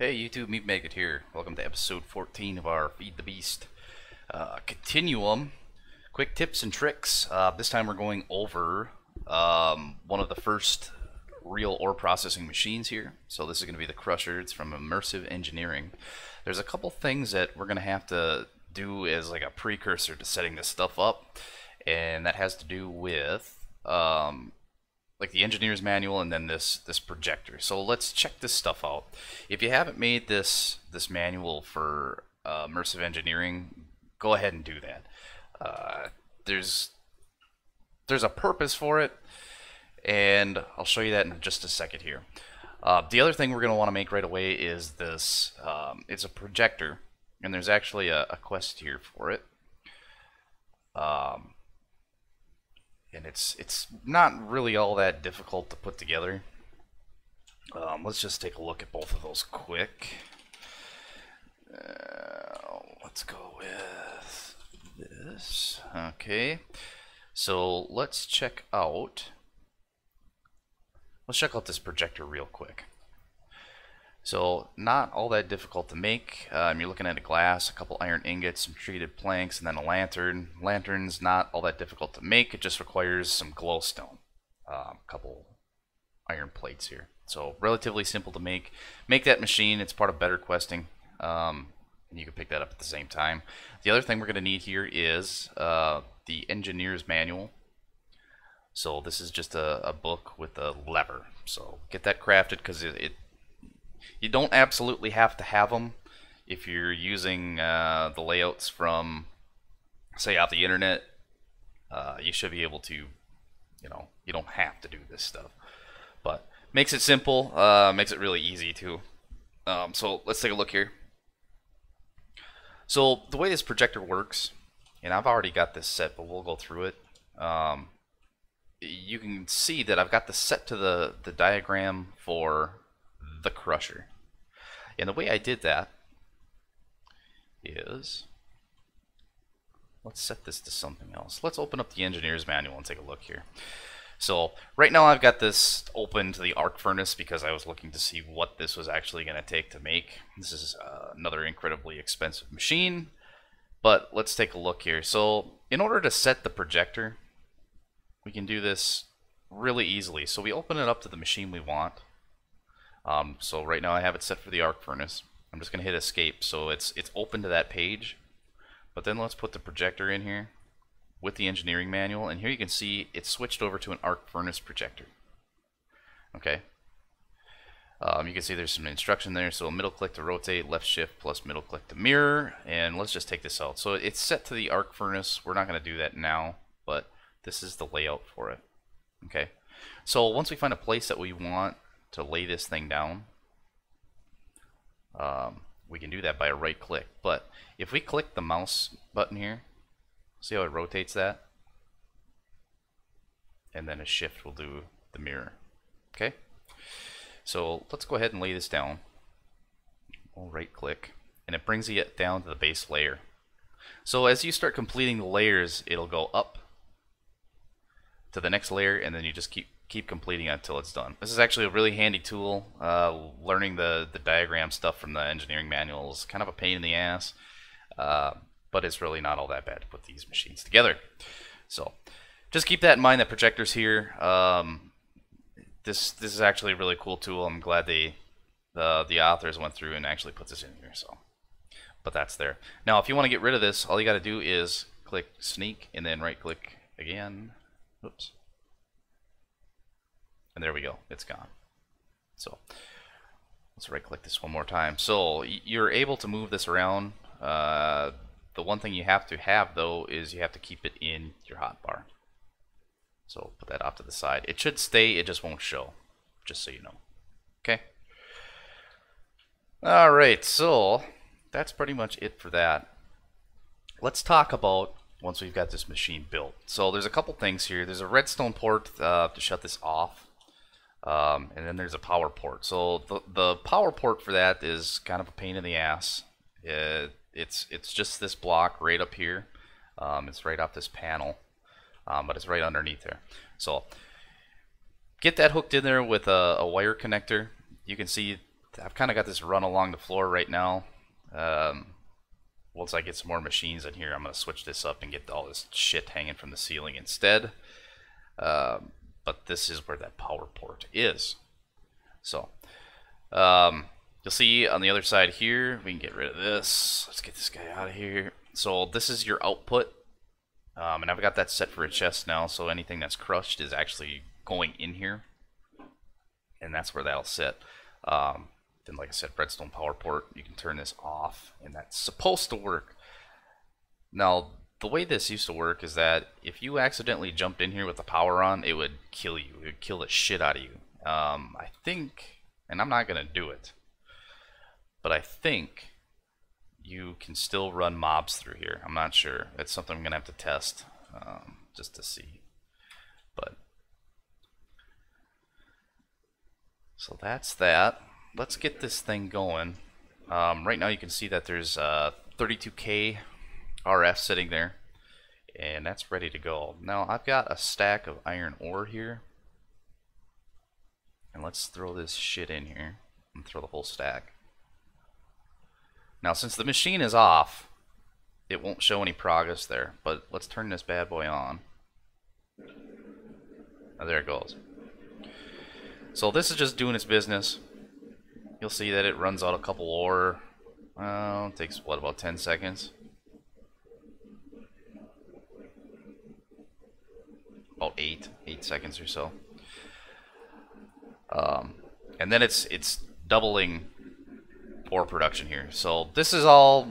Hey YouTube, Meef Make It here. Welcome to episode 14 of our Feed the Beast Continuum. Quick tips and tricks. This time we're going over one of the first real ore processing machines here. So this is going to be the crusher. It's from Immersive Engineering. There's a couple things that we're going to have to do as like a precursor to setting this stuff up, and that has to do with like the engineer's manual and then this projector. So let's check this stuff out. If you haven't made this manual for Immersive Engineering, go ahead and do that. There's a purpose for it, and I'll show you that in just a second here. The other thing we're going to want to make right away is this. It's a projector, and there's actually a quest here for it. And it's not really all that difficult to put together. Let's just take a look at both of those quick. Let's go with this. Okay, so let's check out this projector real quick. So not all that difficult to make. You're looking at a glass, a couple iron ingots, some treated planks, and then a lantern. Lantern's not all that difficult to make. It just requires some glowstone, a couple iron plates here. So relatively simple to make. Make that machine. It's part of better questing, and you can pick that up at the same time. The other thing we're going to need here is the engineer's manual. So this is just a book with a lever. So get that crafted, because you don't absolutely have to have them if you're using the layouts from, say, off the internet. You should be able to, you don't have to do this stuff. But makes it simple, makes it really easy too. So let's take a look here. So the way this projector works, and I've already got this set, but we'll go through it. You can see that I've got this set to the diagram for the crusher. And the way I did that is, let's set this to something else. Let's open up the engineer's manual and take a look here. So right now I've got this open to the arc furnace because I was looking to see what this was actually going to take to make. This is another incredibly expensive machine, but let's take a look here. So in order to set the projector, we can do this really easily. So we open it up to the machine we want. So right now I have it set for the arc furnace. I'm just going to hit escape, so it's open to that page. But then let's put the projector in here with the engineering manual, and here you can see it's switched over to an arc furnace projector. Okay. You can see there's some instruction there. So middle click to rotate, left shift plus middle click to mirror, and let's just take this out. So it's set to the arc furnace. We're not going to do that now, but this is the layout for it. Okay. So once we find a place that we want to lay this thing down, we can do that by a right click. But if we click the mouse button here, see how it rotates that, and then a shift will do the mirror. Okay, so let's go ahead and lay this down. We'll right click, and it brings it down to the base layer. So as you start completing the layers, it'll go up to the next layer, and then you just keep completing it until it's done. This is actually a really handy tool. Learning the diagram stuff from the engineering manual is kind of a pain in the ass, but it's really not all that bad to put these machines together. So just keep that in mind. That projector's here. This is actually a really cool tool. I'm glad the authors went through and actually put this in here. So, but that's there. Now, if you want to get rid of this, all you got to do is click sneak and then right click again. Oops. And there we go, it's gone. So let's right click this one more time. So you're able to move this around. The one thing you have to have though is you have to keep it in your hotbar. So put that off to the side. It should stay, it just won't show, just so you know. Okay. Alright, so that's pretty much it for that. Let's talk about once we've got this machine built. So there's a couple things here. There's a redstone port to shut this off. And then there's a power port. So the power port for that is kind of a pain in the ass. It's just this block right up here. It's right off this panel, but it's right underneath there. So get that hooked in there with a wire connector. You can see I've kind of got this run along the floor right now. Once I get some more machines in here, I'm going to switch this up and get all this shit hanging from the ceiling instead. But this is where that power port is. So, you'll see on the other side here, we can get rid of this. Let's get this guy out of here. So this is your output. And I've got that set for a chest now, so anything that's crushed is actually going in here. And that's where that'll sit. Then, like I said, Redstone Power Port, you can turn this off, and that's supposed to work. Now, the way this used to work is that if you accidentally jumped in here with the power on, it would kill you. It would kill the shit out of you. I think, and I'm not going to do it, but I think you can still run mobs through here. I'm not sure. It's something I'm going to have to test just to see. But so that's that. Let's get this thing going. Right now you can see that there's 32K RF sitting there, and that's ready to go. Now I've got a stack of iron ore here, and let's throw this shit in here and throw the whole stack. Now since the machine is off, it won't show any progress there, but let's turn this bad boy on. Now there it goes. So this is just doing its business. You'll see that it runs out a couple ore. It takes, what, about 10 seconds? About 8 seconds or so. And then it's doubling ore production here. So this is all,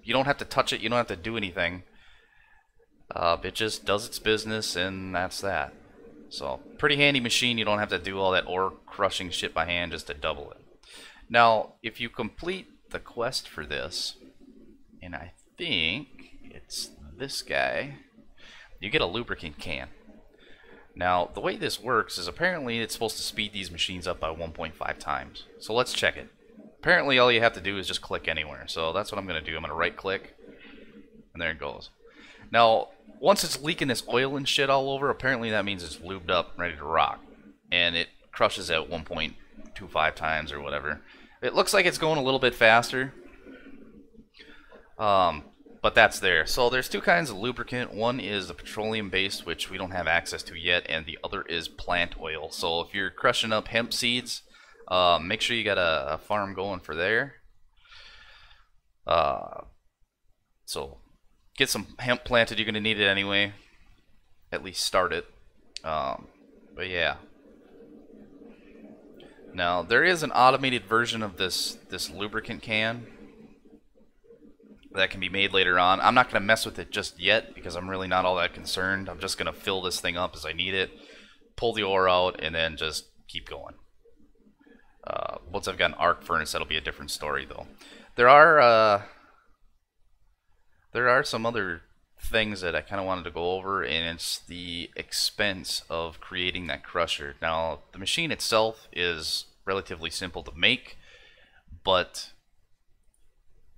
you don't have to touch it, you don't have to do anything. It just does its business, and that's that. So pretty handy machine. You don't have to do all that ore crushing shit by hand just to double it. Now, if you complete the quest for this, and I think it's this guy, you get a Lubricant Can. Now, the way this works is apparently it's supposed to speed these machines up by 1.5 times. So let's check it. Apparently all you have to do is just click anywhere. So that's what I'm going to do. I'm going to right click, and there it goes. Now, once it's leaking this oil and shit all over, apparently that means it's lubed up, ready to rock. And it crushes at 1.25 times or whatever. It looks like it's going a little bit faster, but that's there. So there's two kinds of lubricant. One is the petroleum based, which we don't have access to yet, and the other is plant oil. So if you're crushing up hemp seeds, make sure you got a farm going for there. So get some hemp planted. You're going to need it anyway. At least start it. But yeah. Now, there is an automated version of this lubricant can that can be made later on. I'm not going to mess with it just yet because I'm really not all that concerned. I'm just going to fill this thing up as I need it, pull the ore out, and then just keep going. Once I've got an arc furnace, that'll be a different story, though. There are some other things that I kind of wanted to go over, and it's the expense of creating that crusher. Now, the machine itself is relatively simple to make, but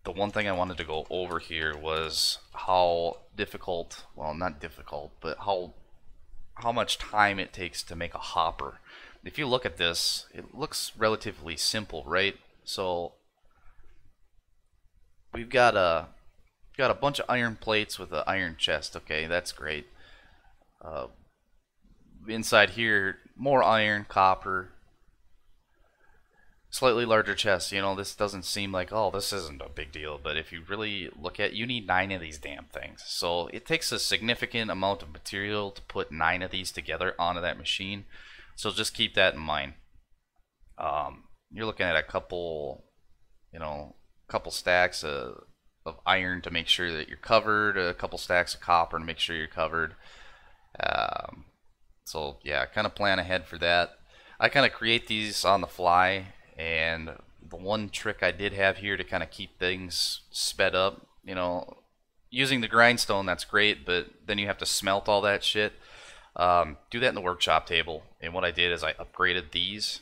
the one thing I wanted to go over here was how difficult, well, not difficult, but how much time it takes to make a hopper. If you look at this, it looks relatively simple, right? So we've got a bunch of iron plates with an iron chest. Okay, that's great. Inside here, more iron, copper, slightly larger chest. You know, this doesn't seem like, oh, this isn't a big deal, but if you really look at it, you need 9 of these damn things. So it takes a significant amount of material to put 9 of these together onto that machine. So just keep that in mind. You're looking at a couple stacks of iron to make sure that you're covered, a couple stacks of copper to make sure you're covered. So yeah, kind of plan ahead for that. I kind of create these on the fly, and the one trick I did have here to kind of keep things sped up, you know, using the grindstone, that's great, but then you have to smelt all that shit. Do that in the workshop table, and what I did is I upgraded these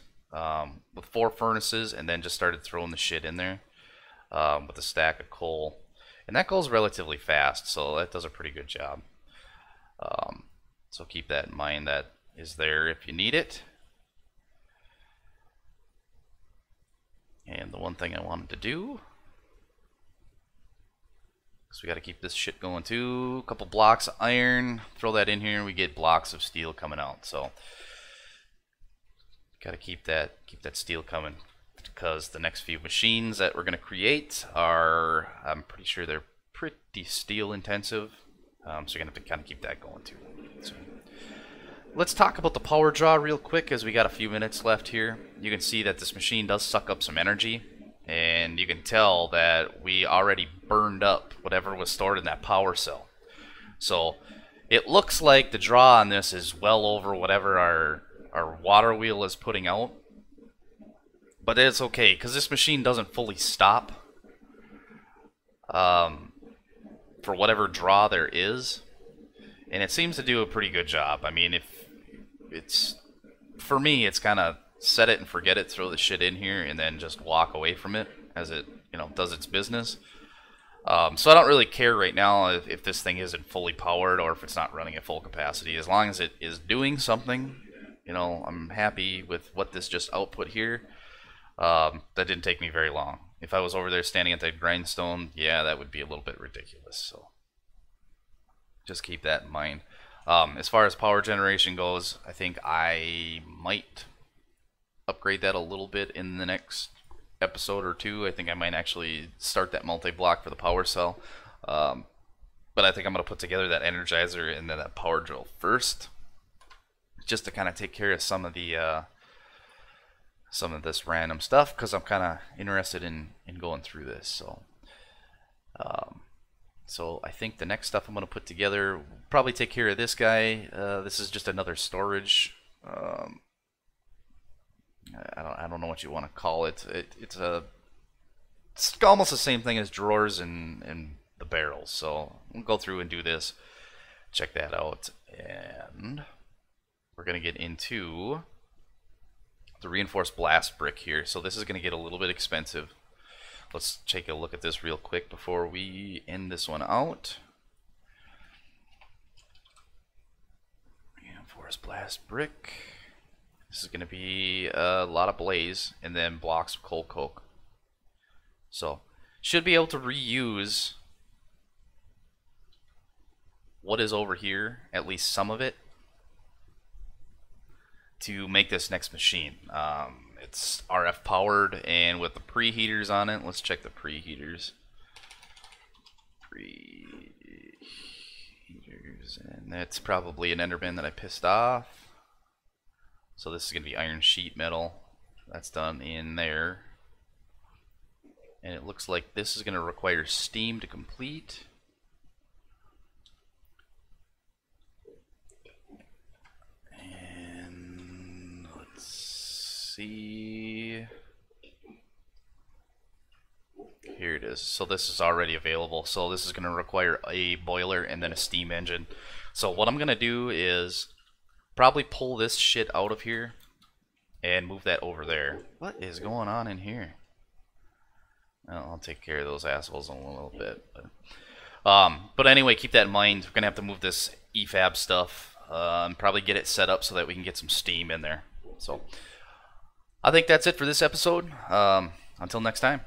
with 4 furnaces, and then just started throwing the shit in there with a stack of coal, and that goes relatively fast, so that does a pretty good job. So keep that in mind. That is there if you need it. And the one thing I wanted to do, so we got to keep this shit going too. A couple blocks of iron, throw that in here, and we get blocks of steel coming out. So got to keep that steel coming, because the next few machines that we're going to create are, I'm pretty sure they're pretty steel intensive. So you're going to have to kind of keep that going too. So let's talk about the power draw real quick, as we got a few minutes left here. You can see that this machine does suck up some energy, and you can tell that we already burned up whatever was stored in that power cell. So it looks like the draw on this is well over whatever our water wheel is putting out. But it's okay, because this machine doesn't fully stop for whatever draw there is. And it seems to do a pretty good job. I mean, if it's, for me, it's kind of set it and forget it, throw the shit in here, and then just walk away from it as it, does its business. So I don't really care right now if this thing isn't fully powered or if it's not running at full capacity. As long as it is doing something, I'm happy with what this just output here. That didn't take me very long. If I was over there standing at that grindstone, yeah, that would be a little bit ridiculous. So just keep that in mind. As far as power generation goes, I think I might upgrade that a little bit in the next episode or two. I think I might actually start that multi-block for the power cell. But I think I'm going to put together that energizer and then that power drill first, just to kind of take care of some of this random stuff, because I'm kind of interested in going through this. So I think the next stuff I'm going to put together will probably take care of this guy. This is just another storage. I don't know what you want to call it. It's almost the same thing as drawers and the barrels. So we'll go through and do this, check that out, and we're going to get into the reinforced blast brick here. So this is going to get a little bit expensive. Let's take a look at this real quick before we end this one out. Reinforced blast brick. This is going to be a lot of blaze and then blocks of coal coke. So should be able to reuse what is over here, at least some of it, to make this next machine. It's RF powered and with the preheaters on it. Let's check the preheaters. And that's probably an Enderman that I pissed off. So this is going to be iron sheet metal. That's done in there. And it looks like this is going to require steam to complete. And let's see. Here it is. So this is already available. So this is going to require a boiler and then a steam engine. So what I'm going to do is probably pull this shit out of here and move that over there. What is going on in here? Well, I'll take care of those assholes in a little bit. But anyway, keep that in mind. We're going to have to move this EFAB stuff and probably get it set up so that we can get some steam in there. So I think that's it for this episode. Until next time.